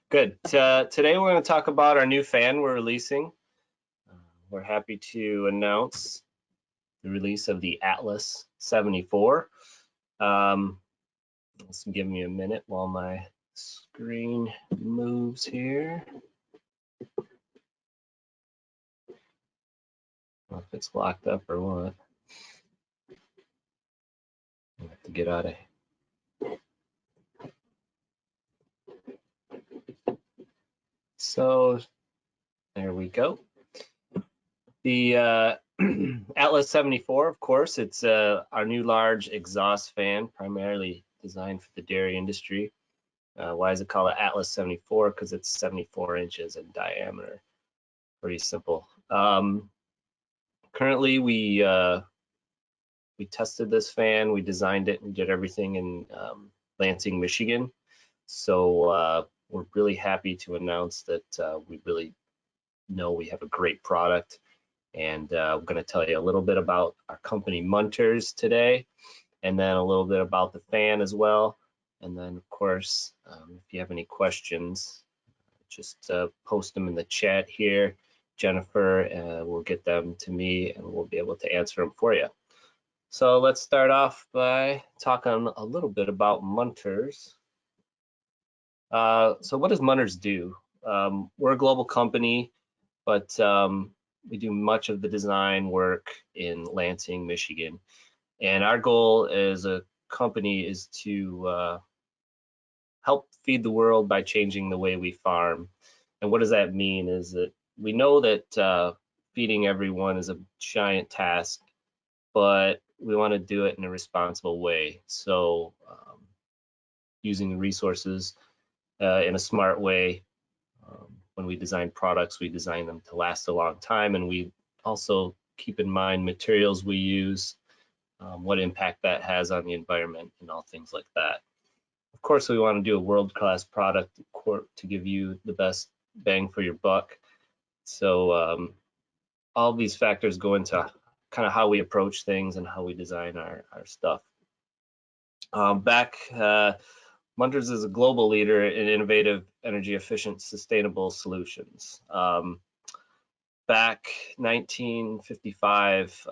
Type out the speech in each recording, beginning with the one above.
Good. Today we're going to talk about our new fan we're releasing. We're happy to announce the release of the Atlas 74. Let's give me a minute while my screen moves here. I don't know if it's locked up or what. I have to get out of here. So there we go. The Atlas 74, of course, it's our new large exhaust fan, primarily designed for the dairy industry. Why is it called an Atlas 74? Because it's 74 inches in diameter. Pretty simple. Currently, we tested this fan, we designed it, and did everything in Lansing, Michigan. So we're really happy to announce that we really know we have a great product. And I'm going to tell you a little bit about our company Munters today, and then a little bit about the fan as well. And then, of course, if you have any questions, just post them in the chat here. Jennifer will get them to me, and we'll be able to answer them for you. So let's start off by talking a little bit about Munters. So what does Munters do? We're a global company, but we do much of the design work in Lansing, Michigan. And our goal as a company is to help feed the world by changing the way we farm. And what does that mean is that we know that feeding everyone is a giant task, but we want to do it in a responsible way. So using resources in a smart way. When we design products, we design them to last a long time, and we also keep in mind materials we use, what impact that has on the environment, and all things like that. Of course, we want to do a world-class product to give you the best bang for your buck. So all these factors go into kind of how we approach things and how we design our stuff. Munters is a global leader in innovative, energy-efficient, sustainable solutions. Back 1955,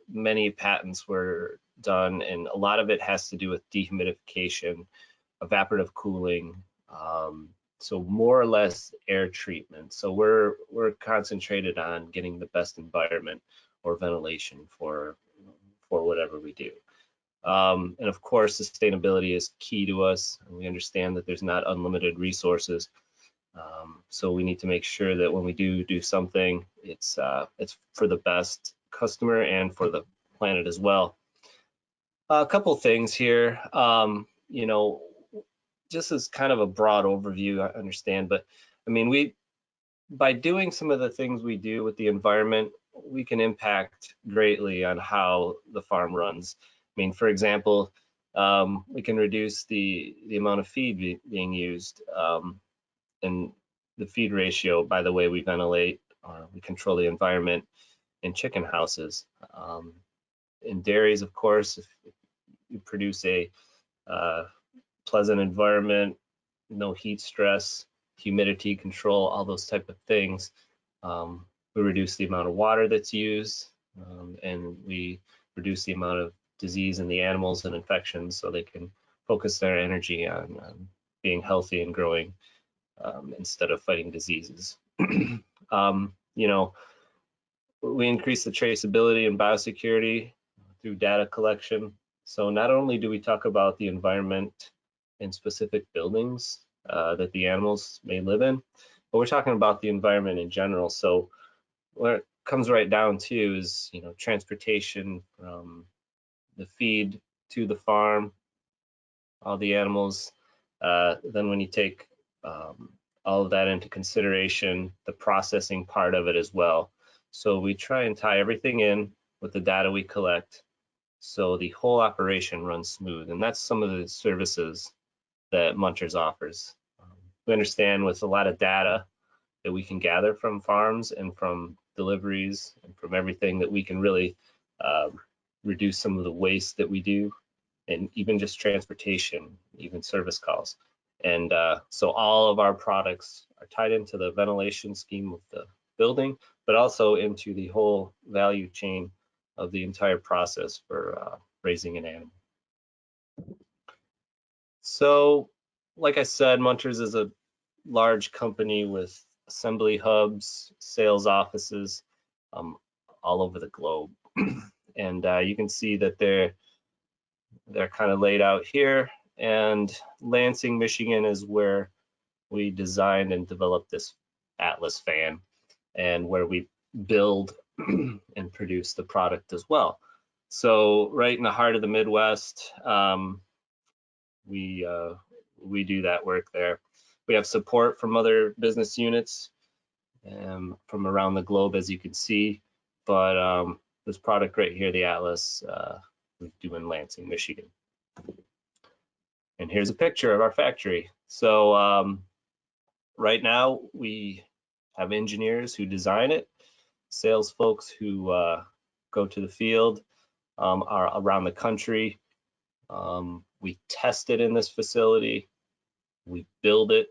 many patents were done, and a lot of it has to do with dehumidification, evaporative cooling, so more or less air treatment. So we're concentrated on getting the best environment or ventilation for whatever we do. And of course, sustainability is key to us. And we understand that there's not unlimited resources. So we need to make sure that when we do something, it's for the best customer and for the planet as well. A couple things here, you know, just as kind of a broad overview, I understand, but I mean, by doing some of the things we do with the environment, we can impact greatly on how the farm runs. I mean, for example, we can reduce the amount of feed being used, and the feed ratio by the way we ventilate, we control the environment in chicken houses. In dairies, of course, if you produce a pleasant environment, no heat stress, humidity control, all those type of things, we reduce the amount of water that's used, and we reduce the amount of disease in the animals and infections, so they can focus their energy on being healthy and growing instead of fighting diseases. You know, we increase the traceability and biosecurity through data collection. So not only do we talk about the environment in specific buildings that the animals may live in, but we're talking about the environment in general. So what it comes right down to is, you know, transportation from the feed to the farm, all the animals. Then when you take all of that into consideration, the processing part of it as well. So we try and tie everything in with the data we collect, so the whole operation runs smooth. And that's some of the services that Munters offers. We understand with a lot of data that we can gather from farms and from deliveries and from everything, that we can really reduce some of the waste that we do, and even just transportation, even service calls. And so all of our products are tied into the ventilation scheme of the building, but also into the whole value chain of the entire process for raising an animal. So, like I said, Munters is a large company with assembly hubs, sales offices all over the globe. And you can see that they're kind of laid out here. And Lansing, Michigan is where we designed and developed this Atlas fan, and where we build and produce the product as well. So right in the heart of the Midwest, we do that work there. We have support from other business units from around the globe, as you can see, but this product right here, the Atlas, we do in Lansing, Michigan. And here's a picture of our factory. So right now we have engineers who design it, sales folks who go to the field, are around the country. We test it in this facility, we build it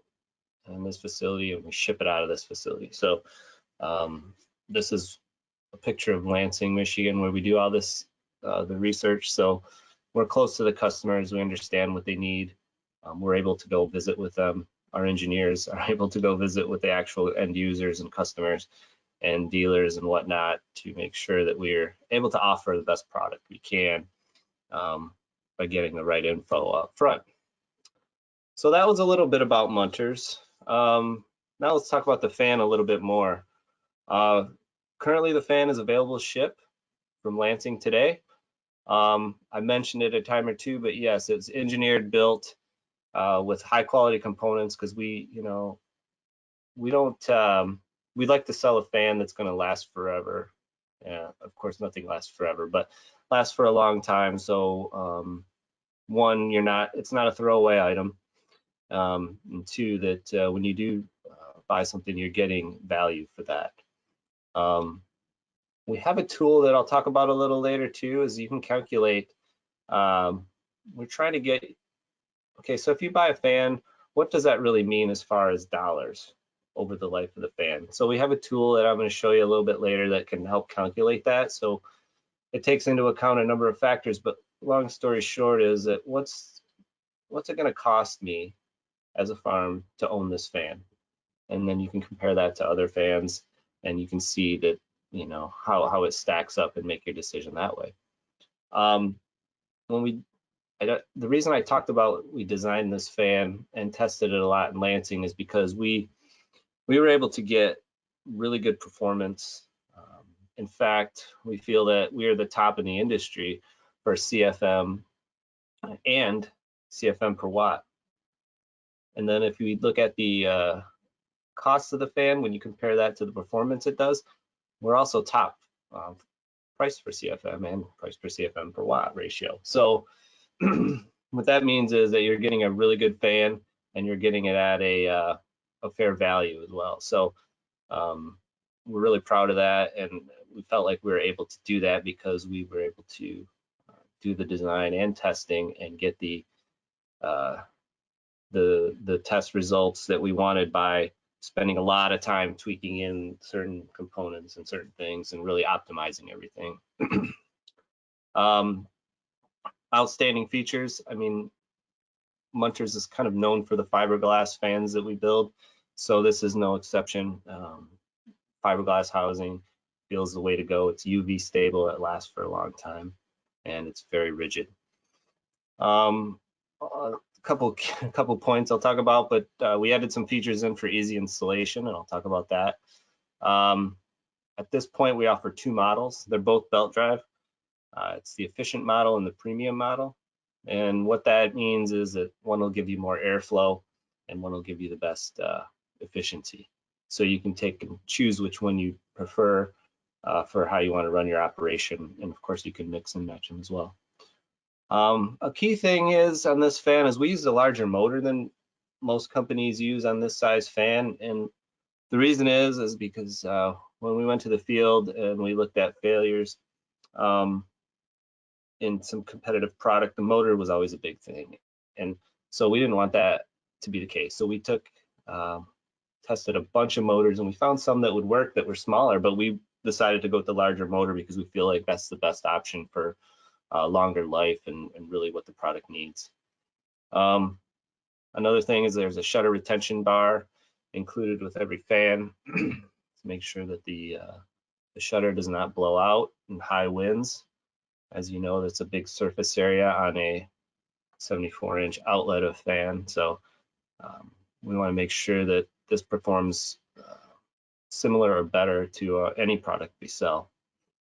in this facility, and we ship it out of this facility. So this is a picture of Lansing, Michigan, where we do all this, the research. So we're close to the customers, we understand what they need. We're able to go visit with them. Our engineers are able to go visit with the actual end users and customers and dealers and whatnot to make sure that we're able to offer the best product we can by getting the right info up front. So that was a little bit about Munters. Now let's talk about the fan a little bit more. Currently the fan is available to ship from Lansing today. I mentioned it a time or two, but yes, it's engineered, built with high quality components, because we don't, we'd like to sell a fan that's going to last forever. Yeah, of course, nothing lasts forever, but lasts for a long time. So one, it's not a throwaway item. And two, that when you do buy something, you're getting value for that. We have a tool that I'll talk about a little later too, is you can calculate. We're trying to get, okay, so if you buy a fan, what does that really mean as far as dollars over the life of the fan? So we have a tool that I'm going to show you a little bit later that can help calculate that. So it takes into account a number of factors, but long story short is that what's it going to cost me as a farm to own this fan? And then you can compare that to other fans, and you can see that, you know, how it stacks up and make your decision that way. The reason I talked about we designed this fan and tested it a lot in Lansing is because we were able to get really good performance. In fact, we feel that we are the top in the industry for CFM and CFM per watt. And then if you look at the cost of the fan, when you compare that to the performance it does, we're also top price per CFM and price per CFM per watt ratio. So what that means is that you're getting a really good fan, and you're getting it at a fair value as well. So we're really proud of that, and we felt like we were able to do that because we were able to do the design and testing and get the test results that we wanted by spending a lot of time tweaking in certain components and certain things and really optimizing everything. Outstanding features. I mean, Munters is kind of known for the fiberglass fans that we build, so this is no exception. Fiberglass housing feels the way to go. It's UV stable, it lasts for a long time, and it's very rigid. A couple points I'll talk about, but we added some features in for easy installation, and I'll talk about that. At this point, we offer two models. They're both belt drive. It's the efficient model and the premium model. And what that means is that one will give you more airflow and one will give you the best efficiency. So you can take and choose which one you prefer for how you want to run your operation. And of course, you can mix and match them as well. A key thing is on this fan is we use a larger motor than most companies use on this size fan. And the reason is because when we went to the field and we looked at failures, in some competitive product, the motor was always a big thing. And so we didn't want that to be the case. So we took tested a bunch of motors, and we found some that would work that were smaller, but we decided to go with the larger motor because we feel like that's the best option for longer life and really what the product needs. Another thing is there's a shutter retention bar included with every fan to make sure that the shutter does not blow out in high winds. As you know, that's a big surface area on a 74-inch outlet of fan. So we want to make sure that this performs similar or better to any product we sell.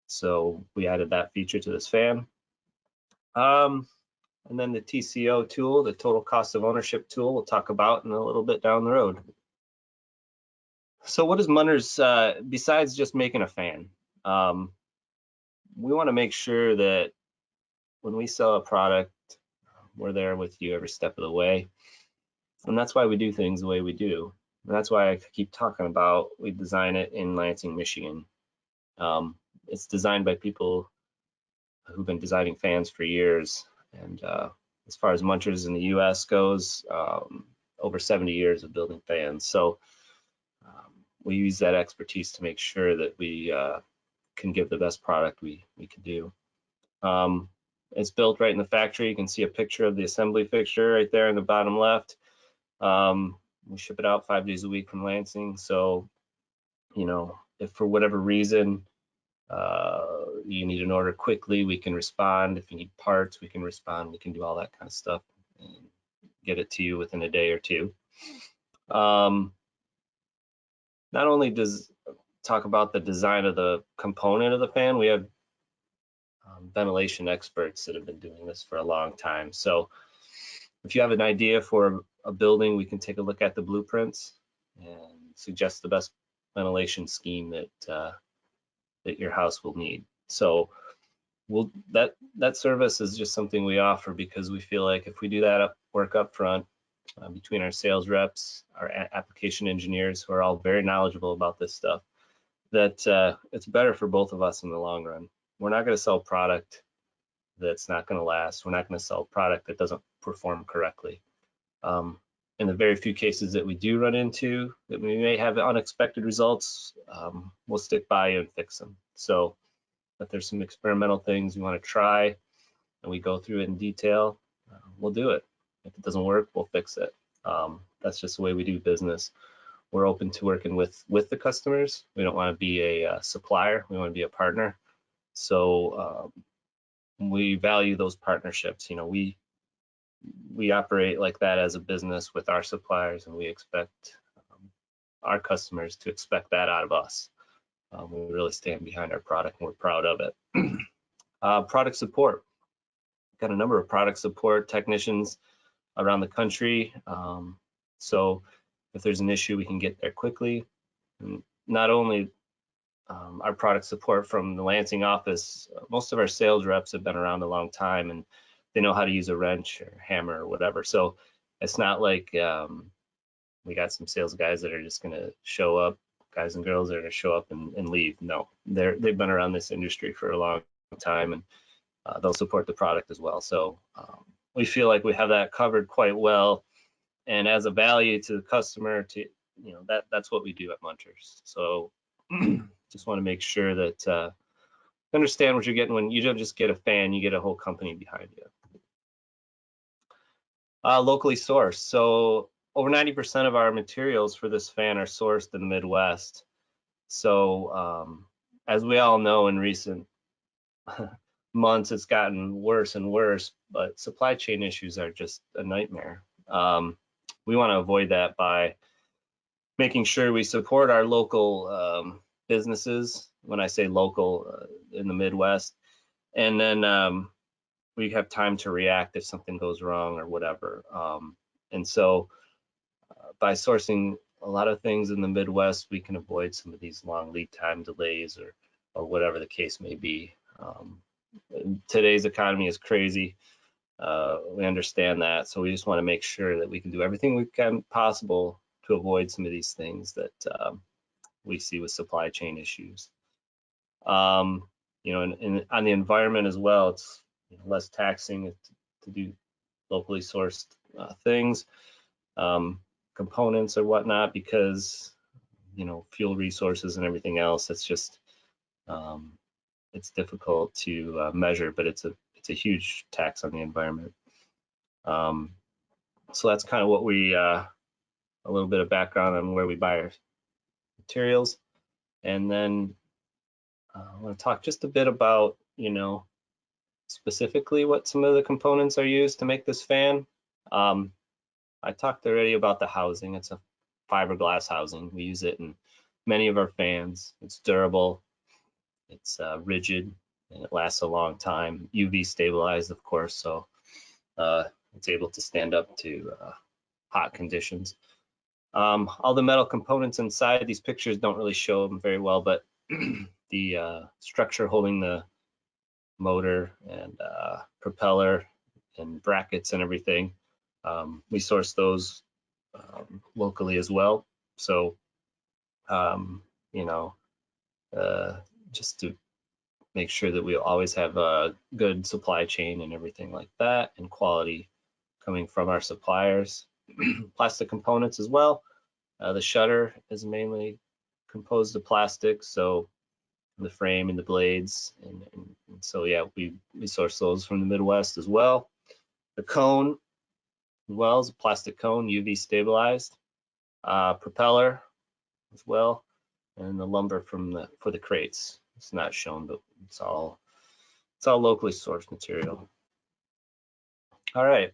So we added that feature to this fan. And then the TCO tool, the total cost of ownership tool, we'll talk about in a little bit down the road. So what is Munters, besides just making a fan? We want to make sure that when we sell a product, we're there with you every step of the way. And that's why we do things the way we do. And that's why I keep talking about we design it in Lansing, Michigan. It's designed by people who've been designing fans for years. And as far as Munters in the US goes, over 70 years of building fans. So we use that expertise to make sure that we can give the best product we can do. It's built right in the factory. You can see a picture of the assembly fixture right there in the bottom left. We ship it out 5 days a week from Lansing. So, you know, if for whatever reason you need an order quickly, we can respond. If you need parts, we can respond. We can do all that kind of stuff and get it to you within a day or two. Not only does talk about the design of the component of the fan, we have ventilation experts that have been doing this for a long time. So if you have an idea for a building, we can take a look at the blueprints and suggest the best ventilation scheme that your house will need. So that service is just something we offer because we feel like if we do that work up front between our sales reps, our application engineers, who are all very knowledgeable about this stuff, that it's better for both of us in the long run. We're not going to sell product that's not going to last. We're not going to sell product that doesn't perform correctly. In the very few cases that we do run into that we may have unexpected results, we'll stick by you and fix them. So if there's some experimental things we want to try and we go through it in detail, we'll do it. If it doesn't work, we'll fix it. That's just the way we do business. We're open to working with the customers. We don't want to be a supplier. We want to be a partner. So we value those partnerships. You know, we operate like that as a business with our suppliers, and we expect our customers to expect that out of us. We really stand behind our product, and we're proud of it. Product support. Got a number of product support technicians around the country. So if there's an issue, we can get there quickly. And not only our product support from the Lansing office, most of our sales reps have been around a long time and they know how to use a wrench or hammer or whatever. So it's not like we got some sales guys that are just going to show up, guys and girls that are going to show up and leave. No, they've been around this industry for a long time, and they'll support the product as well. So we feel like we have that covered quite well. And as a value to the customer, to that's what we do at Munters. So just want to make sure that understand what you're getting when you don't just get a fan, you get a whole company behind you. Locally sourced. So over 90% of our materials for this fan are sourced in the Midwest. So as we all know, in recent months, it's gotten worse and worse, but supply chain issues are just a nightmare. We want to avoid that by making sure we support our local businesses. When I say local, in the Midwest, and then we have time to react if something goes wrong or whatever. And so by sourcing a lot of things in the Midwest, we can avoid some of these long lead time delays or whatever the case may be. Today's economy is crazy. We understand that, so we just want to make sure that we can do everything we can possible to avoid some of these things that we see with supply chain issues. You know, and on the environment as well, it's less taxing to do locally sourced things. components or whatnot, because fuel resources and everything else, it's just it's difficult to measure, but it's a huge tax on the environment. So that's kind of what we a little bit of background on where we buy our materials, and then I want to talk just a bit about specifically what some of the components are used to make this fan. I talked already about the housing. It's a fiberglass housing. We use it in many of our fans. It's durable, it's rigid, and it lasts a long time. UV stabilized, of course, so it's able to stand up to hot conditions. All the metal components inside, these pictures don't really show them very well, but the structure holding the motor and propeller and brackets and everything, we source those locally as well. So, just to make sure that we always have a good supply chain and everything like that, and quality coming from our suppliers. Plastic components as well. The shutter is mainly composed of plastic, so the frame and the blades, and so yeah, we source those from the Midwest as well. The cone as well is a plastic cone, UV stabilized. Propeller as well, and the lumber for the crates. It's not shown, but it's all locally sourced material. All right,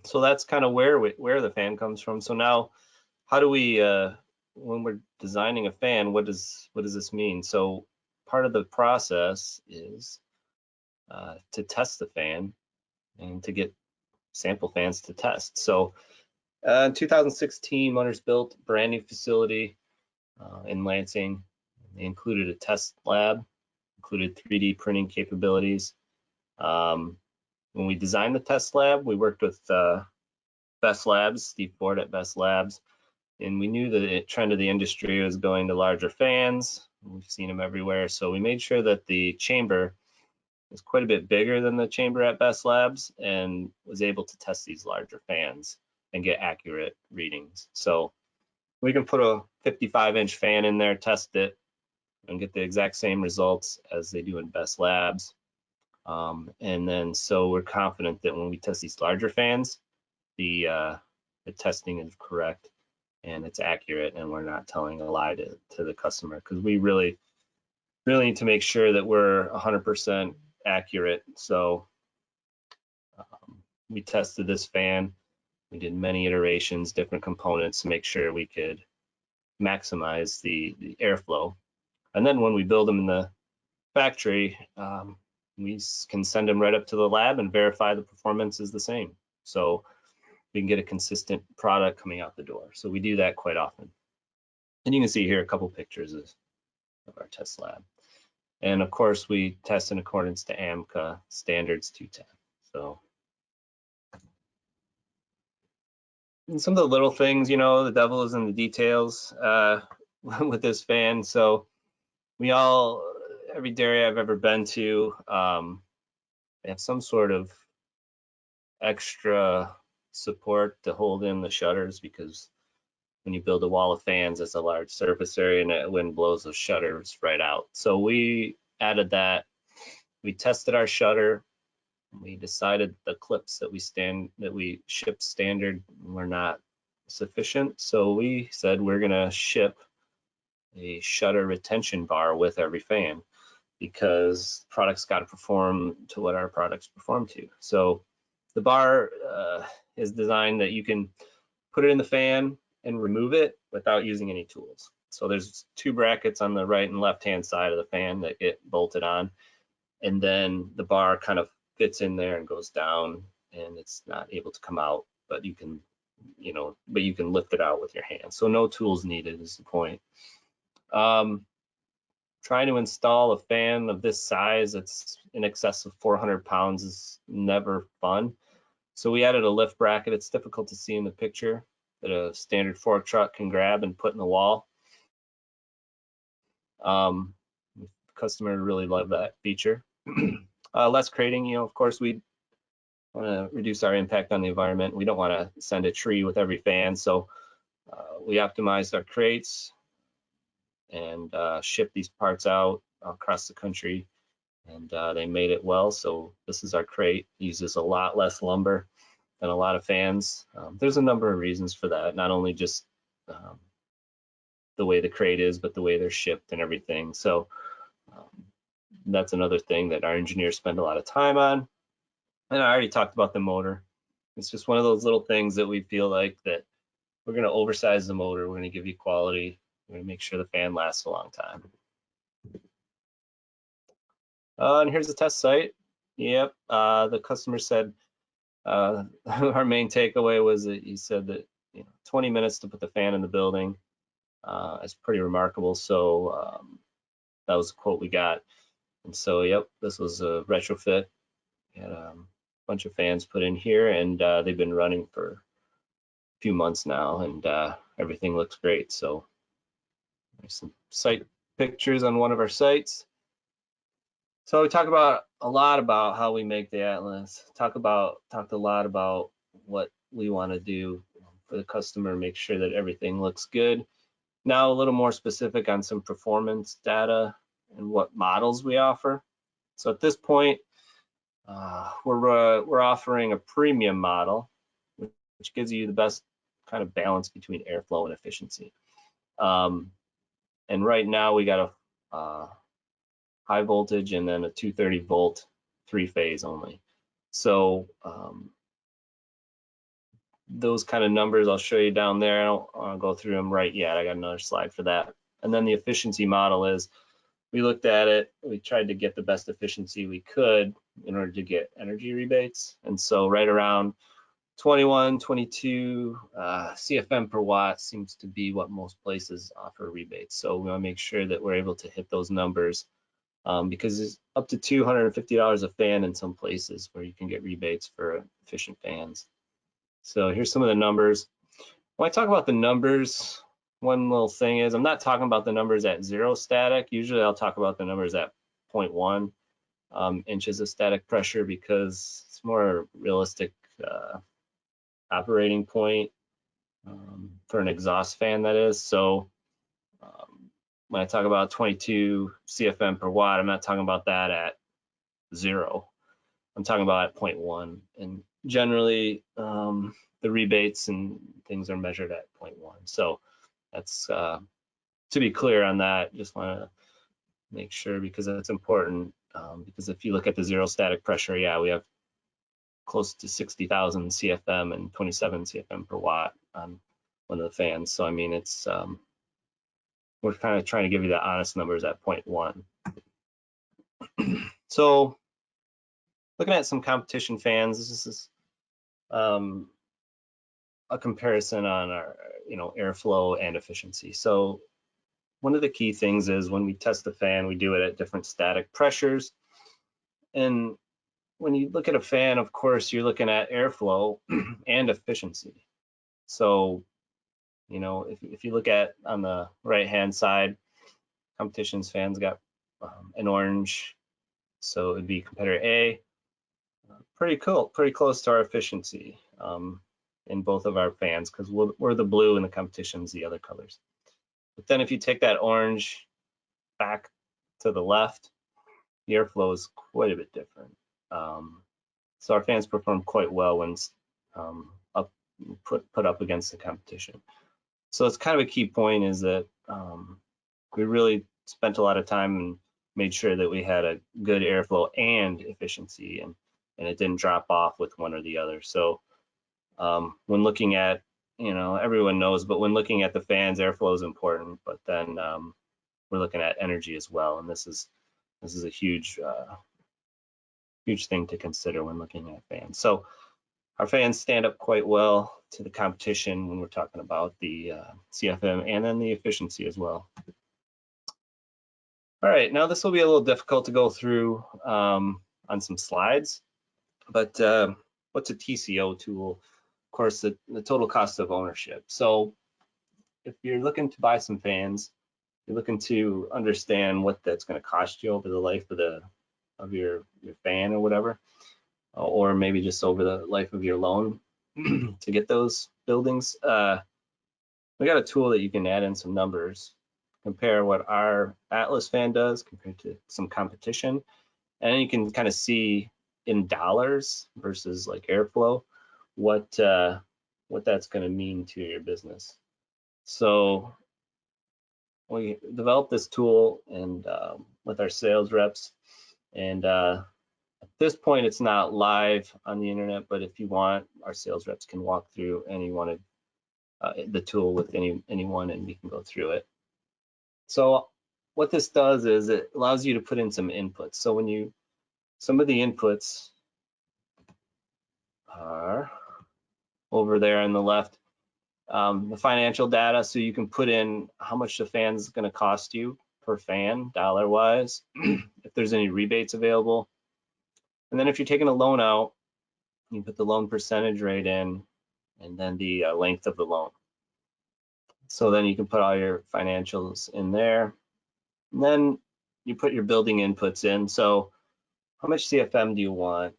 so that's kind of where the fan comes from. So now, how do we when we're designing a fan, what does this mean? So part of the process is to test the fan and to get sample fans to test. So in 2016, Munters built a brand new facility in Lansing. They included a test lab, included 3D printing capabilities. When we designed the test lab, we worked with Best Labs, Steve Ford at Best Labs, and we knew that the trend of the industry was going to larger fans. We've seen them everywhere, so we made sure that the chamber is quite a bit bigger than the chamber at Best Labs, and was able to test these larger fans and get accurate readings. So we can put a 55-inch fan in there, test it, and get the exact same results as they do in Best Labs. And then so we're confident that when we test these larger fans, the testing is correct and it's accurate, and we're not telling a lie to the customer, because we really need to make sure that we're 100% accurate. So we tested this fan. We did many iterations, different components, to make sure we could maximize the airflow. And then when we build them in the factory, we can send them right up to the lab and verify the performance is the same. So we can get a consistent product coming out the door. So we do that quite often. And you can see here a couple pictures of our test lab. And of course, we test in accordance to AMCA standards 210. So and some of the little things, the devil is in the details with this fan. So every dairy I've ever been to, they have some sort of extra support to hold in the shutters, because when you build a wall of fans, it's a large surface area, and the wind blows those shutters right out. So we added that. We tested our shutter. We decided the clips that we ship standard were not sufficient. So we said we're gonna ship a shutter retention bar with every fan, because products got to perform to what our products perform to. So the bar is designed that you can put it in the fan and remove it without using any tools. So there's two brackets on the right and left hand side of the fan that get bolted on, and then the bar kind of fits in there and goes down, and it's not able to come out, but you can lift it out with your hand. So no tools needed is the point. Trying to install a fan of this size, it's in excess of 400 pounds, is never fun. So we added a lift bracket. It's difficult to see in the picture, that a standard fork truck can grab and put in the wall. The customer really loved that feature. Less crating, of course, we want to reduce our impact on the environment. We don't want to send a tree with every fan, so we optimized our crates and shipped these parts out across the country, and they made it well. So this is our crate. Uses a lot less lumber than a lot of fans. There's a number of reasons for that, not only just the way the crate is, but the way they're shipped and everything. So that's another thing that our engineers spend a lot of time on. And I already talked about the motor. It's just one of those little things that we feel like that we're going to oversize the motor. We're going to give you quality. We're going to make sure the fan lasts a long time. And here's the test site. Yep, the customer said our main takeaway was that he said that 20 minutes to put the fan in the building is pretty remarkable. So that was a quote we got. And so, yep, this was a retrofit. We had a bunch of fans put in here, and they've been running for a few months now, and everything looks great. So there's some site pictures on one of our sites. So we talk about a lot about how we make the Atlas. Talked a lot about what we want to do for the customer, make sure that everything looks good. Now a little more specific on some performance data and what models we offer. So at this point, we're offering a premium model, which gives you the best kind of balance between airflow and efficiency. And right now we got a high voltage and then a 230 volt 3-phase only. So those kind of numbers I'll show you down there. I don't want to go through them right yet. I got another slide for that. And then the efficiency model is, we looked at it, we tried to get the best efficiency we could in order to get energy rebates. And so right around 21, 22 CFM per watt seems to be what most places offer rebates. So we want to make sure that we're able to hit those numbers because it's up to $250 a fan in some places where you can get rebates for efficient fans. So here's some of the numbers. When I talk about the numbers, one little thing is I'm not talking about the numbers at 0 static. Usually I'll talk about the numbers at 0.1 inches of static pressure because it's more realistic operating point for an exhaust fan, that is. So when I talk about 22 CFM per watt, I'm not talking about that at 0. I'm talking about at 0.1. And generally, the rebates and things are measured at 0.1. So that's to be clear on that. Just want to make sure because that's important. Because if you look at the 0 static pressure, yeah, we have close to 60,000 CFM and 27 CFM per watt on one of the fans. So I mean, it's we're kind of trying to give you the honest numbers at 0.1. So looking at some competition fans, this is a comparison on our airflow and efficiency. So one of the key things is when we test the fan, we do it at different static pressures. And when you look at a fan, of course, you're looking at airflow and efficiency. So, if you look at on the right-hand side, competition's fans got an orange, so it'd be competitor A. Pretty cool, pretty close to our efficiency in both of our fans because we're the blue and the competition's the other colors. But then if you take that orange back to the left, the airflow is quite a bit different. So our fans perform quite well when put up against the competition. So it's kind of a key point is that we really spent a lot of time and made sure that we had a good airflow and efficiency, and it didn't drop off with one or the other. So when looking at, everyone knows, but when looking at the fans, airflow is important, but then we're looking at energy as well, and this is a huge thing to consider when looking at fans. So our fans stand up quite well to the competition when we're talking about the CFM and then the efficiency as well. All right, now this will be a little difficult to go through on some slides, but what's a TCO tool? Of course, the total cost of ownership. So if you're looking to buy some fans, you're looking to understand what that's going to cost you over the life of your fan or whatever. or maybe just over the life of your loan to get those buildings. We got a tool that you can add in some numbers, compare what our Atlas fan does compared to some competition, and then you can kind of see in dollars versus like airflow what that's going to mean to your business. So we developed this tool and with our sales reps, and at this point it's not live on the internet, but if you want, our sales reps can walk through any one of the tool with anyone, and we can go through it. So what this does is it allows you to put in some inputs. So when some of the inputs are over there on the left, the financial data, so you can put in how much the fan's going to cost you per fan, dollar-wise, if there's any rebates available. And then if you're taking a loan out, you put the loan percentage rate in, and then the length of the loan. So then you can put all your financials in there. And then you put your building inputs in. So how much CFM do you want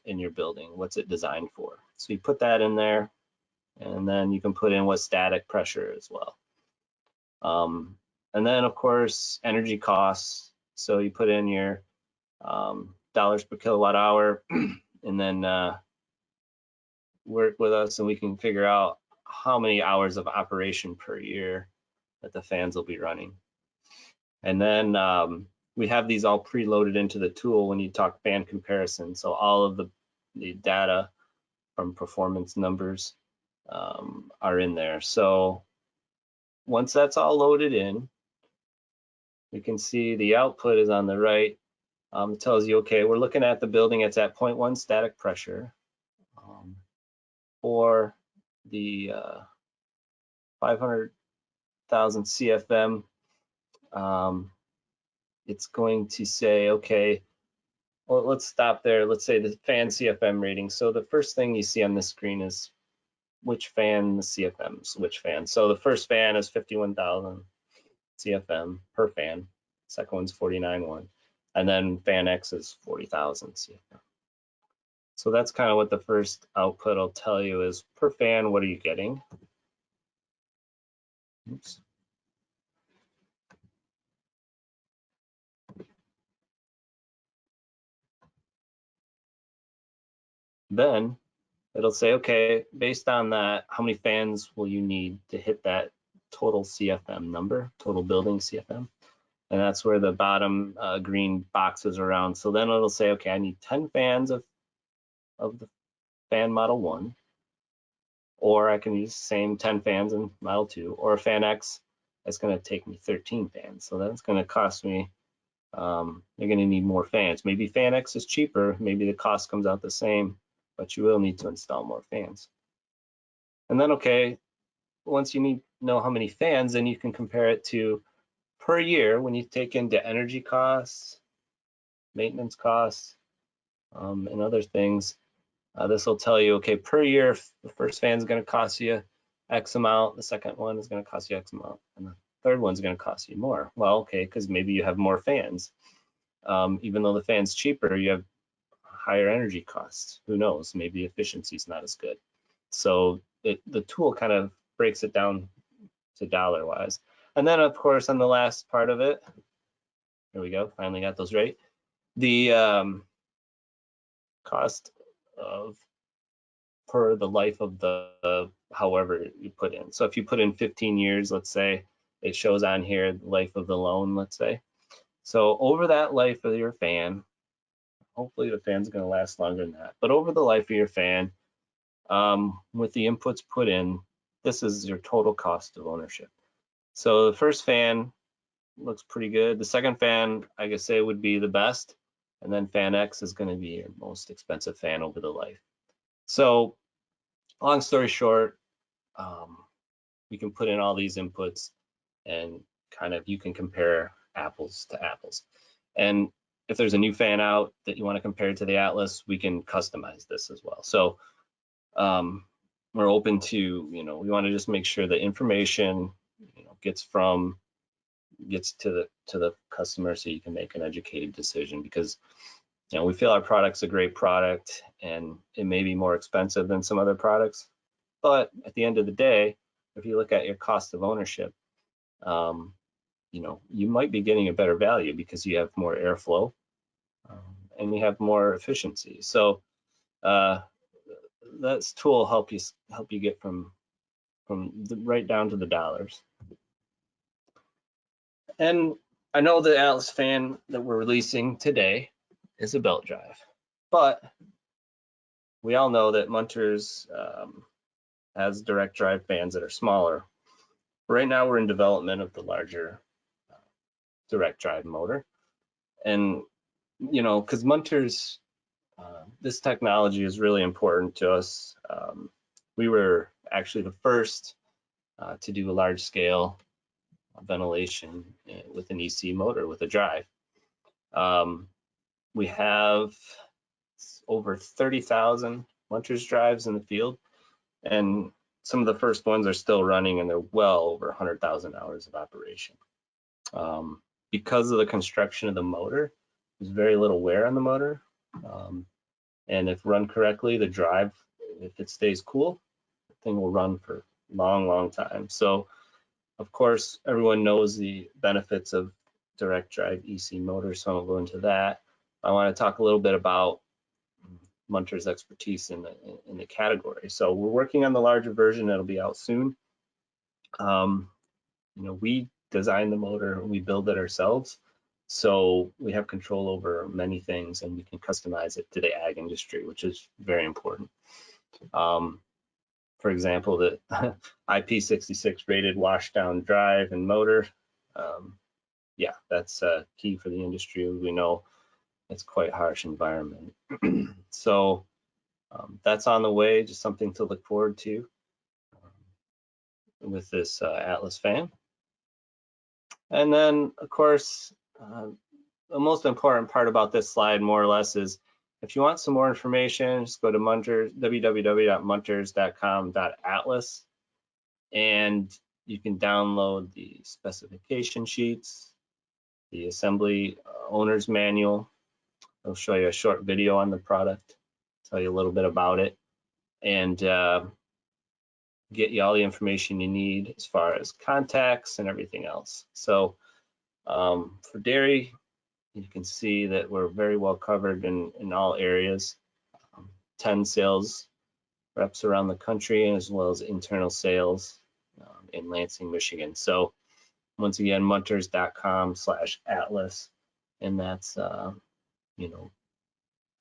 in your building? What's it designed for? So you put that in there, and then you can put in what static pressure as well. And then of course, energy costs. So you put in your dollars per kilowatt hour, and then work with us and we can figure out how many hours of operation per year that the fans will be running. And then we have these all preloaded into the tool when you talk fan comparison. So all of the data from performance numbers are in there. So once that's all loaded in, we can see the output is on the right. It tells you, okay, we're looking at the building, it's at 0.1 static pressure. For the 500,000 CFM, it's going to say, okay, well, let's stop there. Let's say the fan CFM rating. So the first thing you see on this screen is which fan the CFMs, which fan. So the first fan is 51,000 CFM per fan. Second one's 49.1. And then fan X is 40,000 CFM. So that's kind of what the first output will tell you is per fan, what are you getting? Oops. Then it'll say, okay, based on that, how many fans will you need to hit that total CFM number, total building CFM? And that's where the bottom green box is around. So then it'll say, okay, I need 10 fans of the fan model 1, or I can use the same 10 fans in model 2, or fan X, that's going to take me 13 fans. So that's going to cost me, you're going to need more fans. Maybe fan X is cheaper, maybe the cost comes out the same, but you will need to install more fans. And then, okay, once you know how many fans, then you can compare it to per year when you take into energy costs, maintenance costs, and other things. This will tell you, okay, per year, the first fan is going to cost you X amount, the second one is going to cost you X amount, and the third one's going to cost you more. Well, okay, because maybe you have more fans. Even though the fan's cheaper, you have higher energy costs. Who knows? Maybe efficiency is not as good. So the tool kind of breaks it down to dollar-wise. And then, of course, on the last part of it, here we go, finally got those right. The cost of per the life of the however you put in. So if you put in 15 years, let's say, it shows on here the life of the loan, let's say. So over that life of your fan, hopefully the fan's going to last longer than that, but over the life of your fan, with the inputs put in, this is your total cost of ownership. So the first fan looks pretty good. The second fan, I guess, say would be the best, and then fan X is going to be your most expensive fan over the life. So long story short, we can put in all these inputs and kind of you can compare apples to apples. And if there's a new fan out that you want to compare to the Atlas, we can customize this as well. So we're open to, we want to just make sure the information, gets to the customer so you can make an educated decision, because You know, we feel our product's a great product, and it may be more expensive than some other products, but at the end of the day, if you look at your cost of ownership, you know, you might be getting a better value because you have more airflow and you have more efficiency. So this tool will help you get from right down to the dollars. And I know the Atlas fan that we're releasing today is a belt drive, but we all know that Munters has direct drive fans that are smaller. Right now we're in development of the larger direct drive motor. And, you know, because Munters, this technology is really important to us. We were actually the first to do a large scale ventilation with an EC motor with a drive. We have over 30,000 Munters drives in the field, and some of the first ones are still running, and they're well over 100,000 hours of operation. Because of the construction of the motor, there's very little wear on the motor, and if run correctly, the drive, if it stays cool, the thing will run for a long time. So of course, everyone knows the benefits of direct drive EC motors, so I won't go into that. I want to talk a little bit about Munters' expertise in the category. So we're working on the larger version that'll be out soon. You know, we design the motor, we build it ourselves, so we have control over many things, and we can customize it to the ag industry, which is very important. For example, the IP66 rated washdown drive and motor, yeah, that's key for the industry. We know it's quite harsh environment. So that's on the way, just something to look forward to with this Atlas fan. And then, of course, the most important part about this slide, more or less, is if you want some more information, just go to Munters, www.munters.com.atlas, and you can download the specification sheets, the assembly owner's manual. I'll show you a short video on the product, tell you a little bit about it, and get you all the information you need as far as contacts and everything else. So for dairy, you can see that we're very well covered in all areas. 10 sales reps around the country, as well as internal sales in Lansing, Michigan. So once again, munters.com/atlas, and that's you know,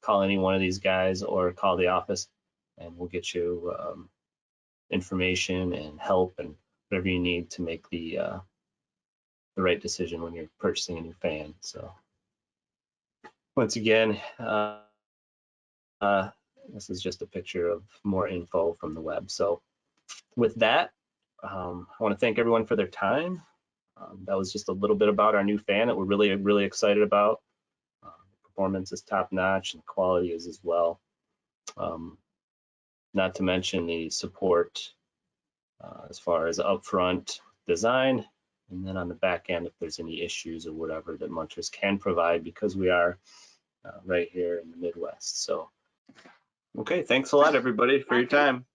call any one of these guys or call the office, and we'll get you information and help and whatever you need to make the right decision when you're purchasing a new fan. So once again, this is just a picture of more info from the web. So with that, I want to thank everyone for their time. That was just a little bit about our new fan that we're really excited about. Performance is top notch, and quality is as well. Not to mention the support as far as upfront design, and then on the back end, if there's any issues or whatever, that Munters can provide, because we are right here in the Midwest. So, okay, thanks a lot, everybody, for your time.